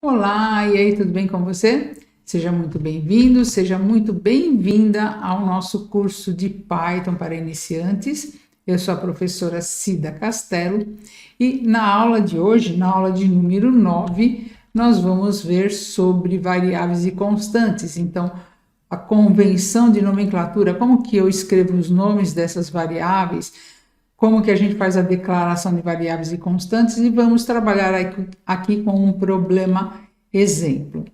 Olá, e aí, tudo bem com você? Seja muito bem-vindo, seja muito bem-vinda ao nosso curso de Python para iniciantes. Eu sou a professora Cida Castelo e na aula de hoje, na aula de número 9, nós vamos ver sobre variáveis e constantes. Então, a convenção de nomenclatura, como que eu escrevo os nomes dessas variáveis, como que a gente faz a declaração de variáveis e constantes, e vamos trabalhar aqui com um problema exemplo.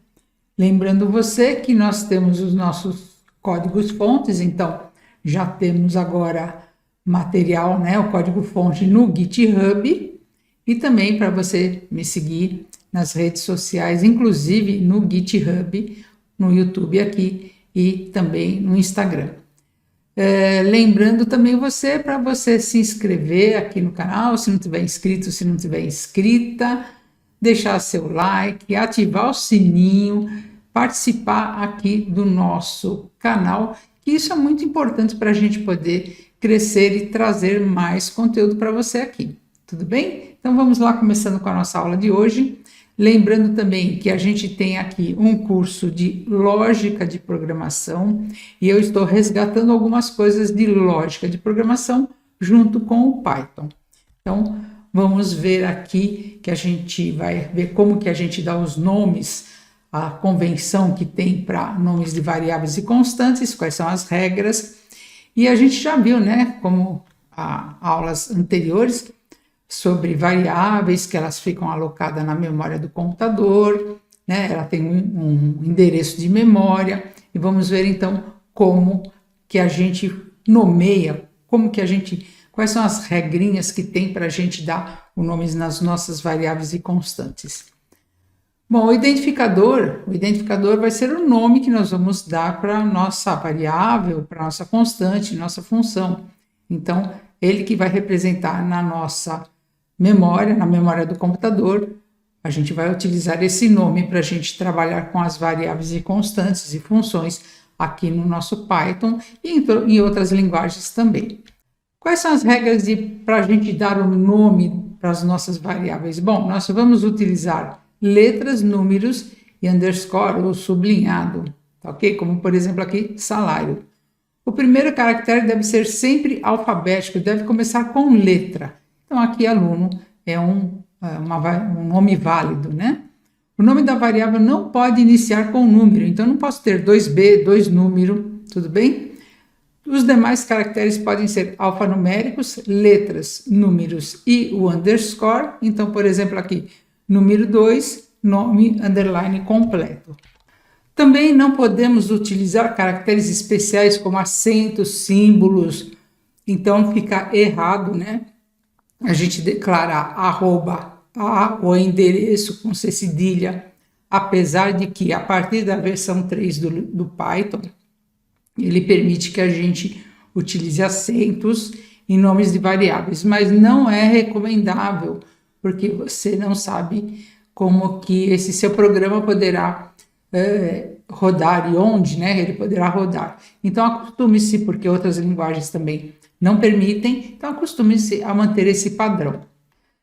Lembrando você que nós temos os nossos códigos fontes, então já temos agora material, né, o código fonte no GitHub, e também para você me seguir nas redes sociais, inclusive no GitHub, no YouTube aqui e também no Instagram. Lembrando também você, para você se inscrever aqui no canal, se não tiver inscrito, se não tiver inscrita, deixar seu like, ativar o sininho, participar aqui do nosso canal, que isso é muito importante para a gente poder crescer e trazer mais conteúdo para você aqui, tudo bem? Então vamos lá, começando com a nossa aula de hoje. Lembrando também que a gente tem aqui um curso de lógica de programação e eu estou resgatando algumas coisas de lógica de programação junto com o Python. Então, vamos ver aqui que a gente vai ver como que a gente dá os nomes, a convenção que tem para nomes de variáveis e constantes, quais são as regras. E a gente já viu, né, como aulas anteriores, sobre variáveis, que elas ficam alocadas na memória do computador, né? Ela tem um endereço de memória, e vamos ver então como que a gente nomeia, quais são as regrinhas que tem para a gente dar o nome nas nossas variáveis e constantes. Bom, o identificador vai ser o nome que nós vamos dar para a nossa variável, para a nossa constante, nossa função. Então, ele que vai representar na nossa memória, na memória do computador, a gente vai utilizar esse nome para a gente trabalhar com as variáveis e constantes e funções aqui no nosso Python e em outras linguagens também. Quais são as regras para a gente dar o nome para as nossas variáveis? Bom, nós vamos utilizar letras, números e underscore ou sublinhado, tá ok? Como por exemplo aqui, salário. O primeiro caractere deve ser sempre alfabético, deve começar com letra. Então, aqui, aluno é um nome válido, né? O nome da variável não pode iniciar com número, então não posso ter 2B, 2 número, tudo bem? Os demais caracteres podem ser alfanuméricos, letras, números e o underscore. Então, por exemplo, aqui, número 2, nome, underline completo. Também não podemos utilizar caracteres especiais como acentos, símbolos, então fica errado, né? A gente declarar arroba o endereço com C cedilha, apesar de que a partir da versão 3 do Python, ele permite que a gente utilize acentos em nomes de variáveis, mas não é recomendável, porque você não sabe como que esse seu programa poderá rodar e onde, né, ele poderá rodar. Então acostume-se, porque outras linguagens também não permitem, então acostume-se a manter esse padrão.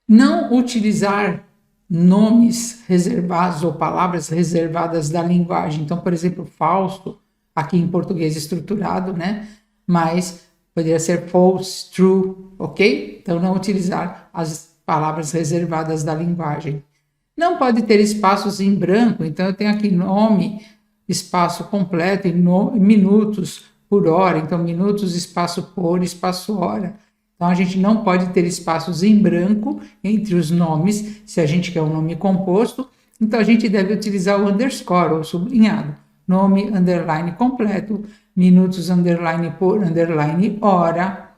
Não utilizar nomes reservados ou palavras reservadas da linguagem. Então, por exemplo, falso, aqui em português estruturado, né? Mas poderia ser false, true, ok? Então, não utilizar as palavras reservadas da linguagem. Não pode ter espaços em branco, então eu tenho aqui nome, espaço completo e minutos por hora, então minutos, espaço por, espaço hora. Então a gente não pode ter espaços em branco entre os nomes, se a gente quer um nome composto, então a gente deve utilizar o underscore ou sublinhado. Nome, underline completo, minutos, underline por, underline hora.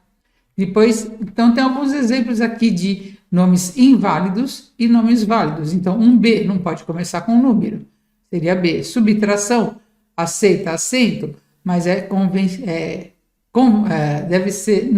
Depois, então tem alguns exemplos aqui de nomes inválidos e nomes válidos. Então, um B não pode começar com número, seria B. Subtração, aceita acento, mas deve ser,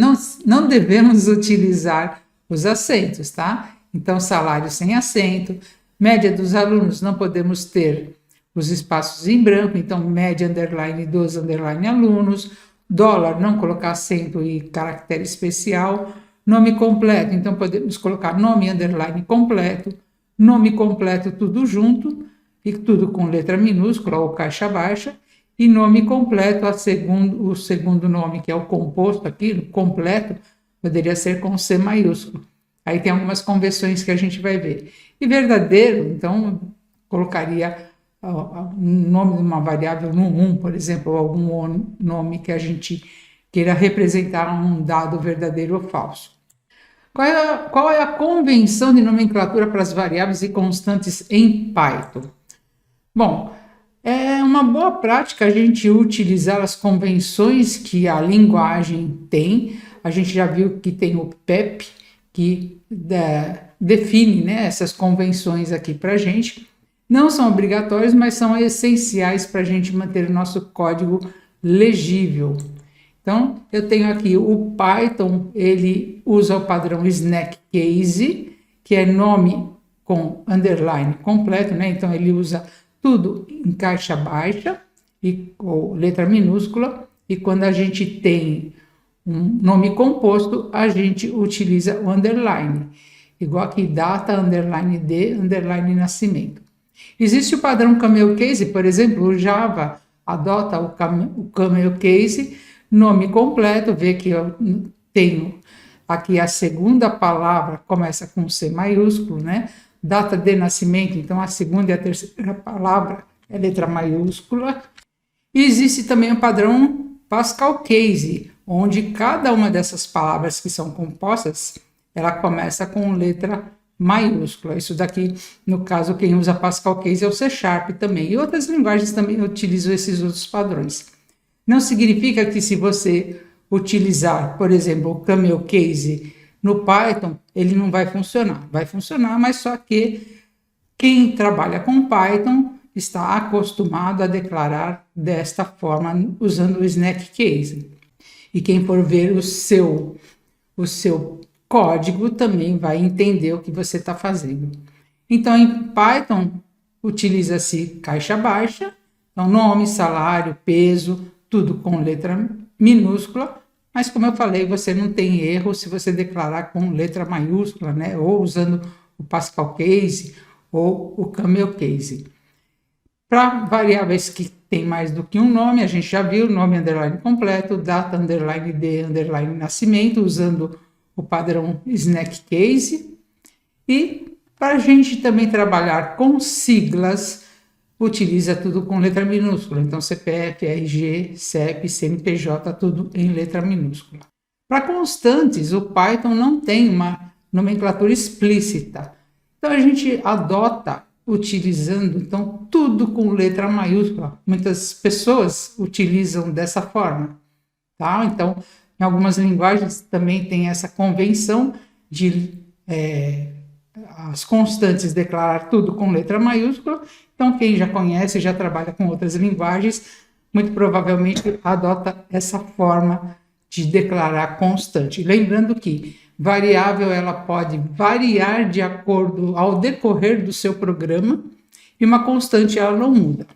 não devemos utilizar os acentos, tá? Então, salário sem acento, média dos alunos, não podemos ter os espaços em branco, então média, underline dos, underline alunos, dólar, não colocar acento e caractere especial, nome completo, então podemos colocar nome, underline completo, nome completo tudo junto, e tudo com letra minúscula ou caixa baixa, e nome completo, o segundo nome, que é o composto aqui, completo, poderia ser com C maiúsculo. Aí tem algumas convenções que a gente vai ver. E verdadeiro, então, colocaria o nome de uma variável no 1, por exemplo, ou algum nome que a gente queira representar um dado verdadeiro ou falso. Qual é a convenção de nomenclatura para as variáveis e constantes em Python? Bom, é uma boa prática a gente utilizar as convenções que a linguagem tem. A gente já viu que tem o PEP, que define, né, essas convenções aqui para a gente. Não são obrigatórias, mas são essenciais para a gente manter o nosso código legível. Então, eu tenho aqui o Python, ele usa o padrão snack case, que é nome com underline completo, né? Então, ele usa tudo em caixa baixa ou letra minúscula, e quando a gente tem um nome composto, a gente utiliza o underline, igual aqui data, underline de, underline nascimento. Existe o padrão camel case, por exemplo, o Java adota o camel case, nome completo, vê que eu tenho aqui a segunda palavra, começa com C maiúsculo, né? Data de nascimento, então a segunda e a terceira palavra é letra maiúscula. E existe também o padrão Pascal Case, onde cada uma dessas palavras que são compostas, ela começa com letra maiúscula. Isso daqui, no caso, quem usa Pascal Case é o C# também. E outras linguagens também utilizam esses outros padrões. Não significa que se você utilizar, por exemplo, o camel case no Python, ele não vai funcionar. Vai funcionar, mas só que quem trabalha com Python está acostumado a declarar desta forma, usando o snack case. E quem for ver o seu código também vai entender o que você está fazendo. Então, em Python, utiliza-se caixa baixa, então nome, salário, peso, tudo com letra minúscula, mas como eu falei, você não tem erro se você declarar com letra maiúscula, né? Ou usando o Pascal Case ou o Camel Case. Para variáveis que tem mais do que um nome, a gente já viu, nome underline completo, data underline de underline nascimento, usando o padrão snack case. E para a gente também trabalhar com siglas, utiliza tudo com letra minúscula. Então, CPF, RG, CEP, CNPJ, tudo em letra minúscula. Para constantes, o Python não tem uma nomenclatura explícita. Então, a gente adota utilizando então tudo com letra maiúscula. Muitas pessoas utilizam dessa forma, tá? Então, em algumas linguagens também tem essa convenção de as constantes declarar tudo com letra maiúscula. Então, quem já conhece, já trabalha com outras linguagens, muito provavelmente adota essa forma de declarar constante. Lembrando que variável ela pode variar de acordo ao decorrer do seu programa e uma constante ela não muda.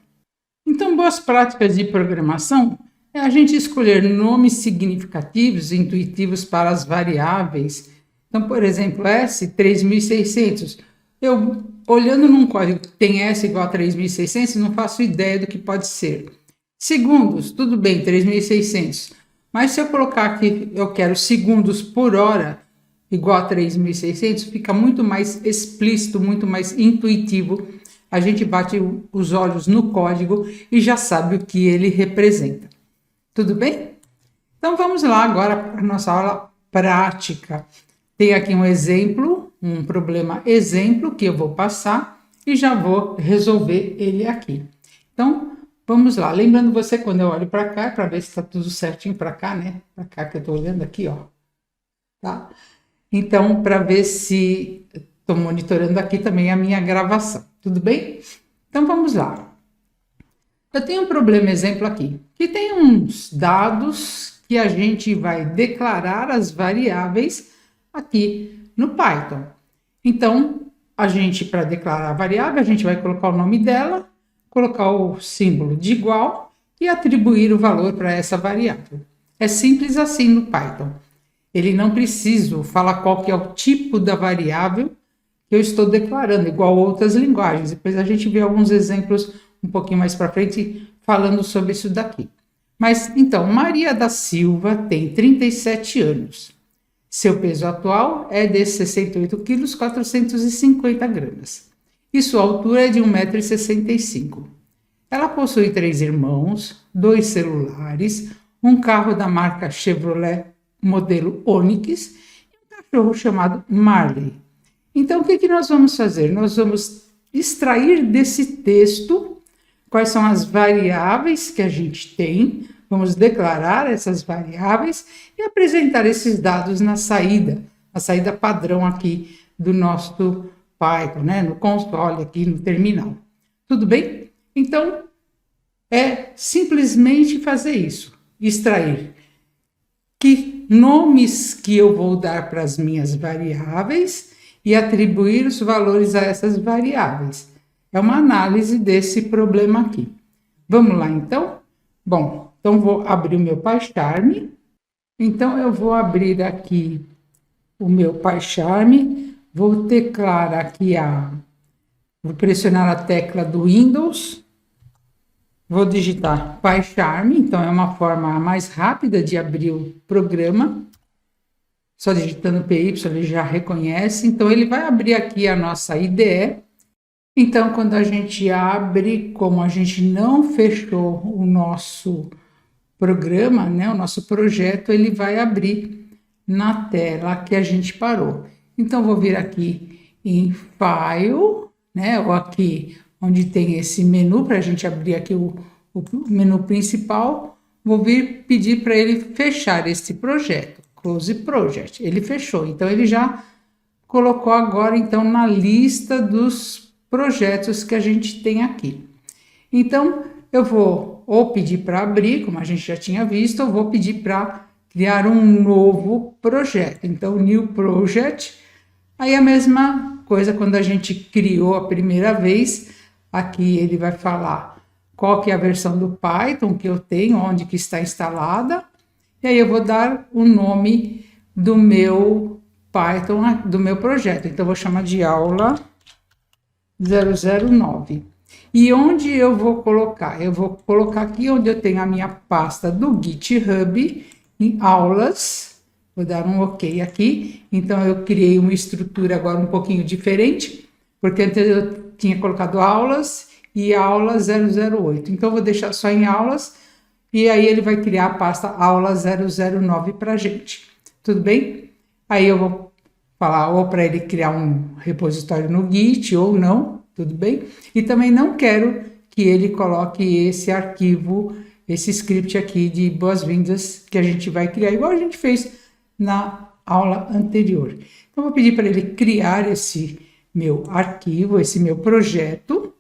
Então, boas práticas de programação é a gente escolher nomes significativos e intuitivos para as variáveis. Então, por exemplo, S 3600. Eu, olhando num código que tem S igual a 3600, não faço ideia do que pode ser. Segundos, tudo bem, 3600. Mas se eu colocar aqui, eu quero segundos por hora igual a 3600, fica muito mais explícito, muito mais intuitivo. A gente bate os olhos no código e já sabe o que ele representa. Tudo bem? Então vamos lá agora para a nossa aula prática. Tem aqui um exemplo, um problema exemplo que eu vou passar e já vou resolver ele aqui. Então, vamos lá. Lembrando você, quando eu olho para cá, para ver se está tudo certinho para cá, né? Para cá que eu estou olhando aqui, ó. Tá? Então, para ver se estou monitorando aqui também a minha gravação. Tudo bem? Então, vamos lá. Eu tenho um problema exemplo aqui, que tem uns dados que a gente vai declarar as variáveis aqui no Python. Então, a gente, para declarar a variável, a gente vai colocar o nome dela, colocar o símbolo de igual e atribuir o valor para essa variável. É simples assim no Python. Ele não precisa falar qual que é o tipo da variável que eu estou declarando, igual outras linguagens. Depois a gente vê alguns exemplos um pouquinho mais para frente falando sobre isso daqui. Mas, então, Maria da Silva tem 37 anos. Seu peso atual é de 68 quilos, 450 gramas. E sua altura é de 1,65 m. Ela possui 3 irmãos, 2 celulares, um carro da marca Chevrolet modelo Onix e um cachorro chamado Marley. Então, o que nós vamos fazer? Nós vamos extrair desse texto quais são as variáveis que a gente tem, vamos declarar essas variáveis e apresentar esses dados na saída padrão aqui do nosso Python, né? No console aqui no terminal. Tudo bem? Então, é simplesmente fazer isso, extrair que nomes que eu vou dar para as minhas variáveis e atribuir os valores a essas variáveis. É uma análise desse problema aqui. Vamos lá, então? Bom, então vou abrir o meu PyCharm. Então, eu vou abrir aqui o meu PyCharm, vou teclar aqui vou pressionar a tecla do Windows, vou digitar PyCharm, então é uma forma mais rápida de abrir o programa. Só digitando PY ele já reconhece, então ele vai abrir aqui a nossa IDE. Então, quando a gente abre, como a gente não fechou o nosso programa, né, o nosso projeto, ele vai abrir na tela que a gente parou. Então, vou vir aqui em File, né, ou aqui onde tem esse menu, para a gente abrir aqui o menu principal. Vou vir pedir para ele fechar esse projeto, Close Project. Ele fechou, então ele já colocou agora então na lista dos projetos que a gente tem aqui. Então, eu vou ou pedir para abrir, como a gente já tinha visto, ou vou pedir para criar um novo projeto. Então, New Project. Aí a mesma coisa quando a gente criou a primeira vez, aqui ele vai falar qual que é a versão do Python que eu tenho, onde que está instalada, e aí eu vou dar o nome do meu Python, do meu projeto. Então, eu vou chamar de aula 009. E onde eu vou colocar? Eu vou colocar aqui onde eu tenho a minha pasta do GitHub, em aulas. Vou dar um OK aqui. Então, eu criei uma estrutura agora um pouquinho diferente, porque antes eu tinha colocado aulas e aula 008. Então, eu vou deixar só em aulas e aí ele vai criar a pasta aula 009 para a gente. Tudo bem? Aí eu vou falar ou para ele criar um repositório no Git ou não, tudo bem? E também não quero que ele coloque esse arquivo, esse script aqui de boas-vindas que a gente vai criar, igual a gente fez na aula anterior. Então, vou pedir para ele criar esse meu arquivo, esse meu projeto.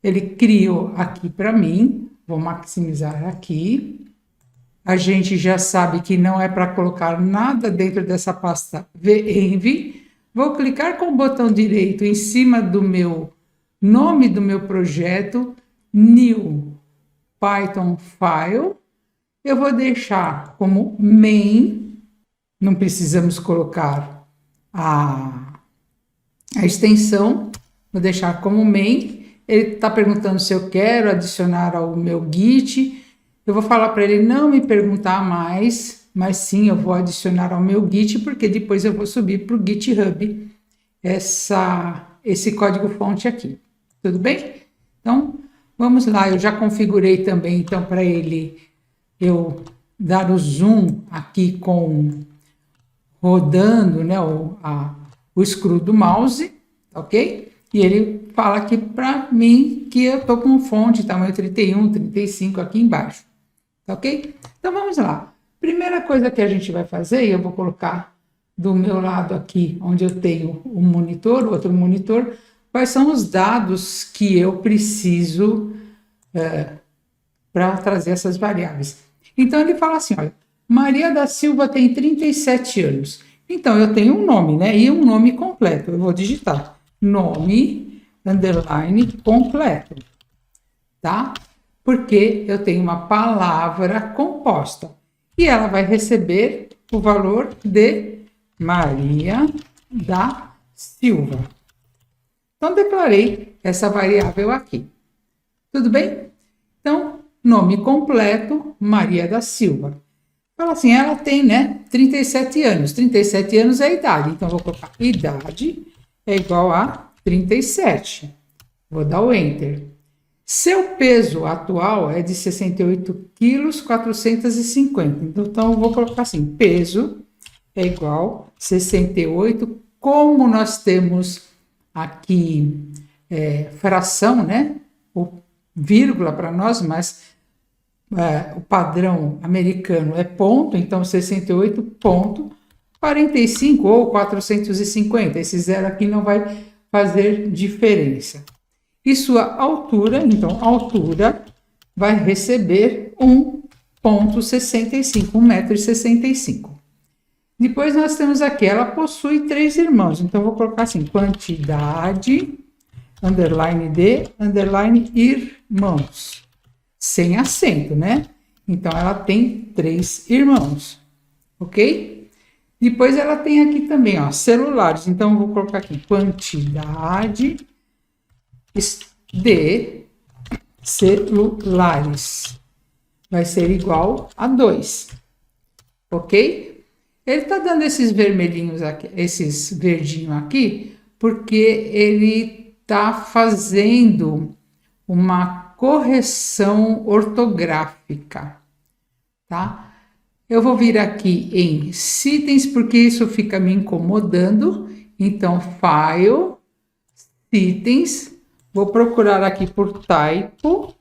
Ele criou aqui para mim, vou maximizar aqui. A gente já sabe que não é para colocar nada dentro dessa pasta venv. Vou clicar com o botão direito em cima do meu nome do meu projeto, New Python File. Eu vou deixar como main, não precisamos colocar a extensão, vou deixar como main. Ele está perguntando se eu quero adicionar ao meu Git. Eu vou falar para ele não me perguntar mais, mas sim, eu vou adicionar ao meu Git, porque depois eu vou subir para o GitHub esse código-fonte aqui. Tudo bem? Então, vamos lá. Eu já configurei também, então, para ele eu dar o zoom aqui rodando, né, o scroll do mouse, ok? E ele fala aqui para mim que eu estou com fonte tamanho 31, 35 aqui embaixo. Ok? Então, vamos lá. Primeira coisa que a gente vai fazer, eu vou colocar do meu lado aqui, onde eu tenho um monitor, outro monitor, quais são os dados que eu preciso para trazer essas variáveis. Então, ele fala assim, olha, Maria da Silva tem 37 anos. Então, eu tenho um nome, né? E um nome completo. Eu vou digitar nome, underline, completo. Tá? Porque eu tenho uma palavra composta. E ela vai receber o valor de Maria da Silva. Então, declarei essa variável aqui. Tudo bem? Então, nome completo, Maria da Silva. Fala assim, ela tem, né, 37 anos. 37 anos é a idade. Então, vou colocar idade é igual a 37. Vou dar o Enter. Seu peso atual é de 68 quilos 450. Então, eu vou colocar assim, peso é igual a 68. Como nós temos aqui fração, né? O vírgula para nós, mas o padrão americano é ponto, então 68,45 ou 450. Esse zero aqui não vai fazer diferença. E sua altura, então, altura vai receber 1,65, 1,65 m. Depois nós temos aqui, ela possui 3 irmãos. Então, vou colocar assim, quantidade, underline de, underline irmãos. Sem acento, né? Então, ela tem 3 irmãos, ok? Depois ela tem aqui também, ó, celulares. Então, eu vou colocar aqui, quantidade de celulares. Vai ser igual a 2, ok? Ele está dando esses vermelhinhos aqui, esses verdinhos aqui, porque ele está fazendo uma correção ortográfica, tá? Eu vou vir aqui em itens, porque isso fica me incomodando. Então, File, itens, vou procurar aqui por typo,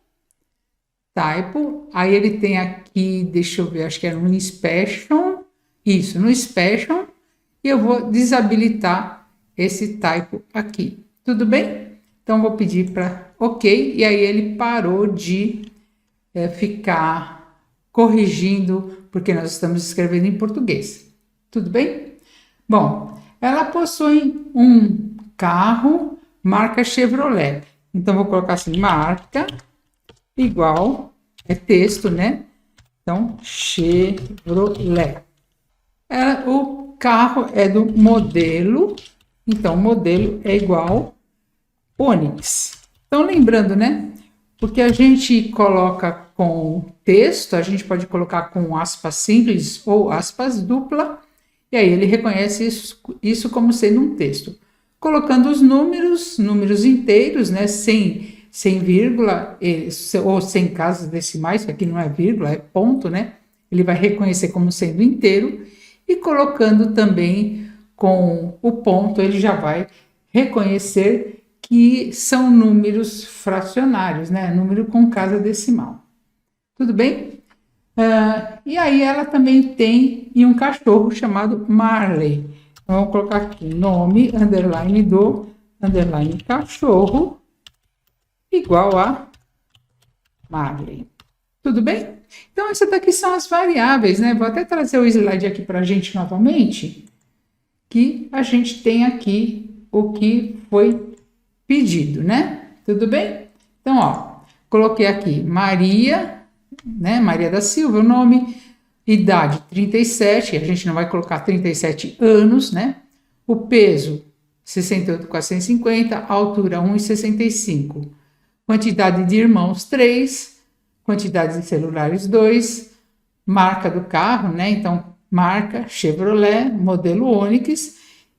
aí ele tem aqui, deixa eu ver, acho que é no inspection, isso, no inspection, e eu vou desabilitar esse typo aqui, tudo bem? Então, vou pedir para OK, e aí ele parou de ficar corrigindo, porque nós estamos escrevendo em português, tudo bem? Bom, ela possui um carro marca Chevrolet. Então, vou colocar assim, marca igual, é texto, né? Então, Chevrolet. O carro é do modelo, então, modelo é igual Onix. Então, lembrando, né? Porque a gente coloca com texto, a gente pode colocar com aspas simples ou aspas dupla, e aí ele reconhece isso como sendo um texto. Colocando os números inteiros, né, sem vírgula, ou sem casas decimais, que aqui não é vírgula, é ponto, né? Ele vai reconhecer como sendo inteiro, e colocando também com o ponto, ele já vai reconhecer que são números fracionários, né? Número com casa decimal. Tudo bem? E aí ela também tem um cachorro chamado Marley. Então, vamos colocar aqui, nome, underline do, underline cachorro, igual a Marley. Tudo bem? Então, essas daqui são as variáveis, né? Vou até trazer o slide aqui para a gente novamente, que a gente tem aqui o que foi pedido, né? Tudo bem? Então, ó, coloquei aqui Maria, né? Maria da Silva, o nome, idade 37, a gente não vai colocar 37 anos, né? O peso 68,450, altura 1,65. Quantidade de irmãos 3, quantidade de celulares 2, marca do carro, né? Então, marca Chevrolet, modelo Onix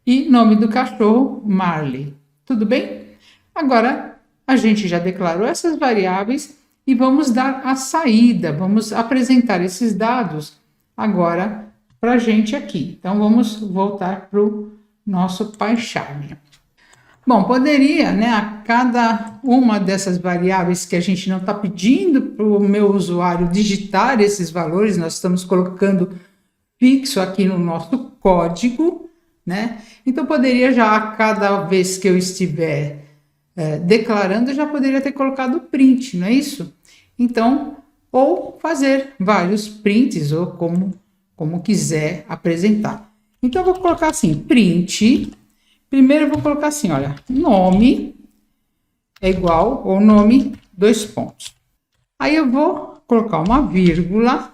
e nome do cachorro Marley. Tudo bem? Agora, a gente já declarou essas variáveis e vamos dar a saída, vamos apresentar esses dados agora para a gente aqui. Então, vamos voltar para o nosso PyCharm. Bom, poderia, né, a cada uma dessas variáveis que a gente não está pedindo para o meu usuário digitar esses valores, nós estamos colocando fixo aqui no nosso código, né? Então, poderia já, a cada vez que eu estiver declarando, eu já poderia ter colocado print, não é isso? Então, ou fazer vários prints, ou como quiser apresentar. Então, eu vou colocar assim, print. Primeiro, eu vou colocar assim, olha, nome é igual, ou nome, 2 pontos. Aí, eu vou colocar uma vírgula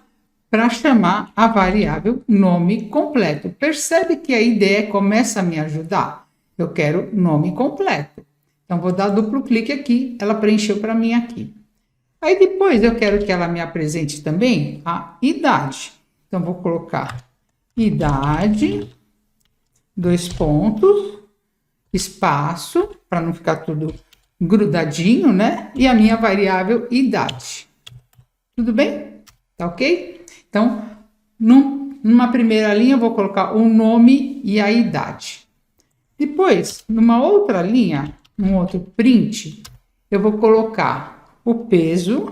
para chamar a variável nome completo. Percebe que a ideia começa a me ajudar? Eu quero nome completo. Então, vou dar duplo clique aqui, ela preencheu para mim aqui. Aí depois eu quero que ela me apresente também a idade. Então, vou colocar idade, 2 pontos, espaço, para não ficar tudo grudadinho, né? E a minha variável idade. Tudo bem? Tá ok? Então, numa primeira linha, eu vou colocar o nome e a idade. Depois, numa outra linha, um outro print, eu vou colocar o peso.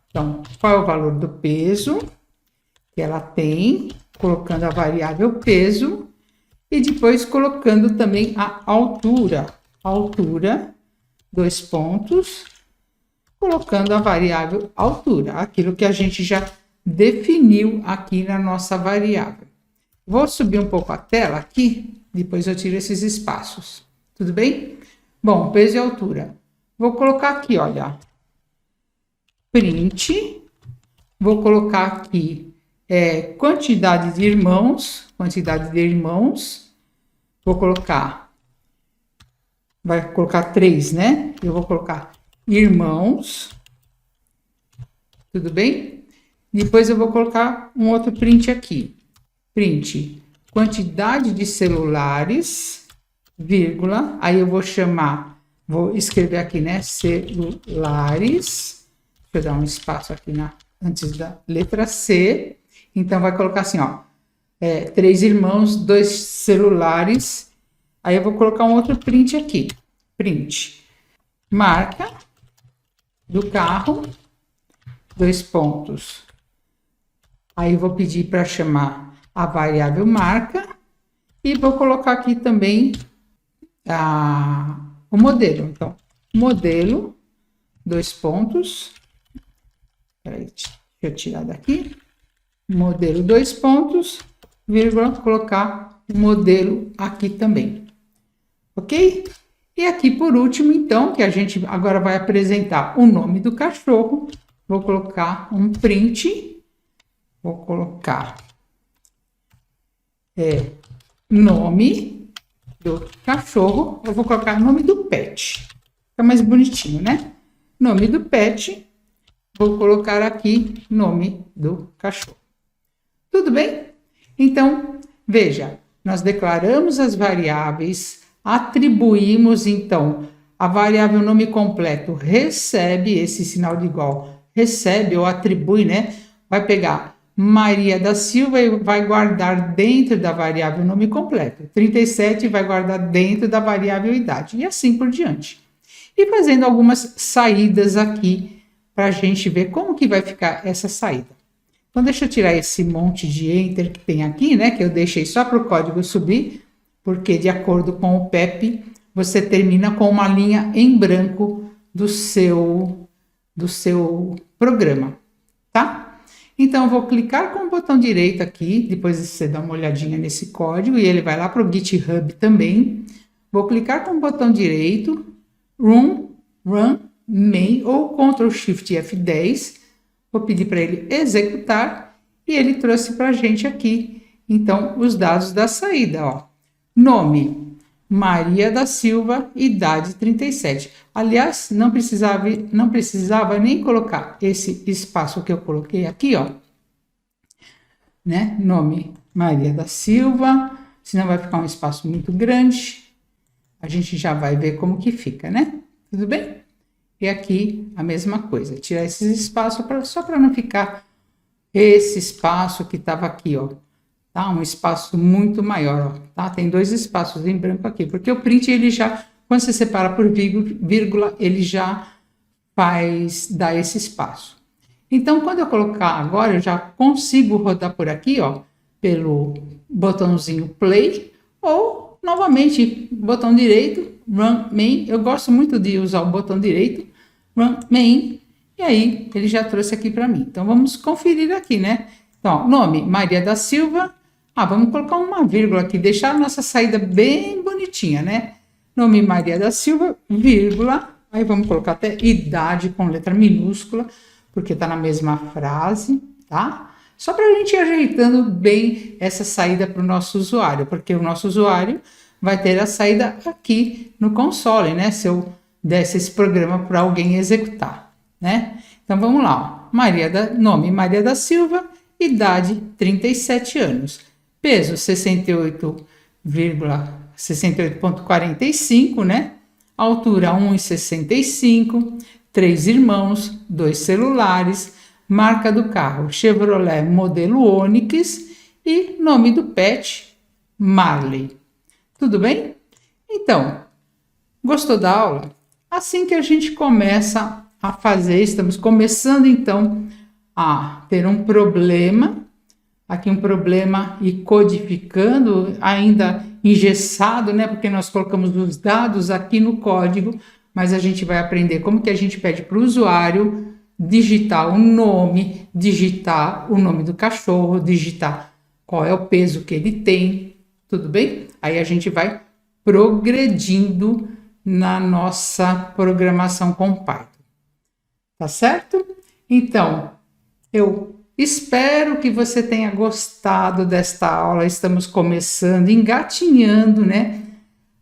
Então, qual é o valor do peso que ela tem, colocando a variável peso, e depois colocando também a altura. Altura, 2 pontos, colocando a variável altura, aquilo que a gente já definiu aqui na nossa variável. Vou subir um pouco a tela aqui, depois eu tiro esses espaços. Tudo bem? Bom, peso e altura. Vou colocar aqui, olha, print. Vou colocar aqui quantidade de irmãos. Vou colocar, vai colocar 3, né? Eu vou colocar irmãos. Tudo bem? Depois eu vou colocar um outro print aqui. Print, quantidade de celulares, vírgula, aí eu vou escrever aqui, né, celulares, deixa eu dar um espaço aqui antes da letra C, então vai colocar assim, ó, 3 irmãos, 2 celulares, aí eu vou colocar um outro print aqui, print, marca do carro, 2 pontos, aí eu vou pedir para chamar a variável marca, e vou colocar aqui também o modelo. Então, modelo, 2 pontos. Peraí, deixa eu tirar daqui. Modelo, 2 pontos, vírgula, colocar o modelo aqui também. Ok? E aqui, por último, então, que a gente agora vai apresentar o nome do cachorro. Vou colocar um print. Vou colocar nome do cachorro, eu vou colocar nome do pet, fica mais bonitinho, né? Nome do pet, vou colocar aqui nome do cachorro. Tudo bem? Então, veja, nós declaramos as variáveis, atribuímos, então, a variável nome completo recebe esse sinal de igual, recebe ou atribui, né? Vai pegar Maria da Silva e vai guardar dentro da variável nome completo. 37 vai guardar dentro da variável idade. E assim por diante. E fazendo algumas saídas aqui para a gente ver como que vai ficar essa saída. Então, deixa eu tirar esse monte de enter que tem aqui, né? Que eu deixei só para o código subir, porque de acordo com o PEP, você termina com uma linha em branco do seu programa, tá? Então, eu vou clicar com o botão direito aqui, depois você dá uma olhadinha nesse código, e ele vai lá para o GitHub também. Vou clicar com o botão direito, Run Main, ou Ctrl Shift F10. Vou pedir para ele executar, e ele trouxe para a gente aqui, então, os dados da saída, ó. Nome, Maria da Silva, idade 37. Aliás, não precisava nem colocar esse espaço que eu coloquei aqui, ó, né? Nome Maria da Silva, senão vai ficar um espaço muito grande. A gente já vai ver como que fica, né? Tudo bem? E aqui a mesma coisa, tirar esses espaços só para não ficar esse espaço que estava aqui, ó. Tá? Um espaço muito maior, ó, tá? Tem 2 espaços em branco aqui, porque o print ele já, quando você separa por vírgula, ele já dá esse espaço. Então, quando eu colocar agora, eu já consigo rodar por aqui, ó, pelo botãozinho play, ou novamente, botão direito, run main. Eu gosto muito de usar o botão direito, run main, e aí ele já trouxe aqui para mim. Então, vamos conferir aqui, né? Então, ó, nome, Maria da Silva. Vamos colocar uma vírgula aqui, deixar a nossa saída bem bonitinha, né? Nome Maria da Silva, vírgula. Aí vamos colocar até idade com letra minúscula, porque tá na mesma frase, tá? Só para a gente ir ajeitando bem essa saída para o nosso usuário, porque o nosso usuário vai ter a saída aqui no console, né? Se eu desse esse programa para alguém executar, né? Então vamos lá, ó. Nome Maria da Silva, idade 37 anos, peso 68,45, né? Altura 1,65, 3 irmãos, 2 celulares, marca do carro Chevrolet modelo Onix e nome do pet Marley. Tudo bem? Então, gostou da aula? Assim que a gente começa a fazer, estamos começando então a ter um problema, aqui um problema e codificando, ainda engessado, né? Porque nós colocamos os dados aqui no código, mas a gente vai aprender como que a gente pede para o usuário digitar o nome, digitar o nome do cachorro, digitar qual é o peso que ele tem, tudo bem? Aí a gente vai progredindo na nossa programação com Python. Tá certo? Então, eu espero que você tenha gostado desta aula. Estamos começando, engatinhando, né?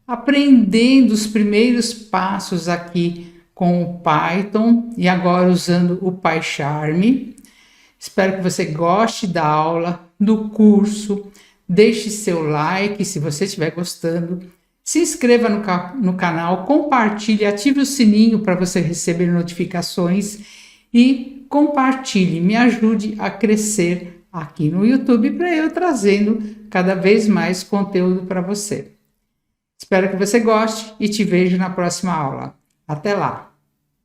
Aprendendo os primeiros passos aqui com o Python e agora usando o PyCharm. Espero que você goste da aula, do curso. Deixe seu like se você estiver gostando. Se inscreva no canal, compartilhe, ative o sininho para você receber notificações e compartilhe, me ajude a crescer aqui no YouTube para eu trazendo cada vez mais conteúdo para você. Espero que você goste e te vejo na próxima aula. Até lá!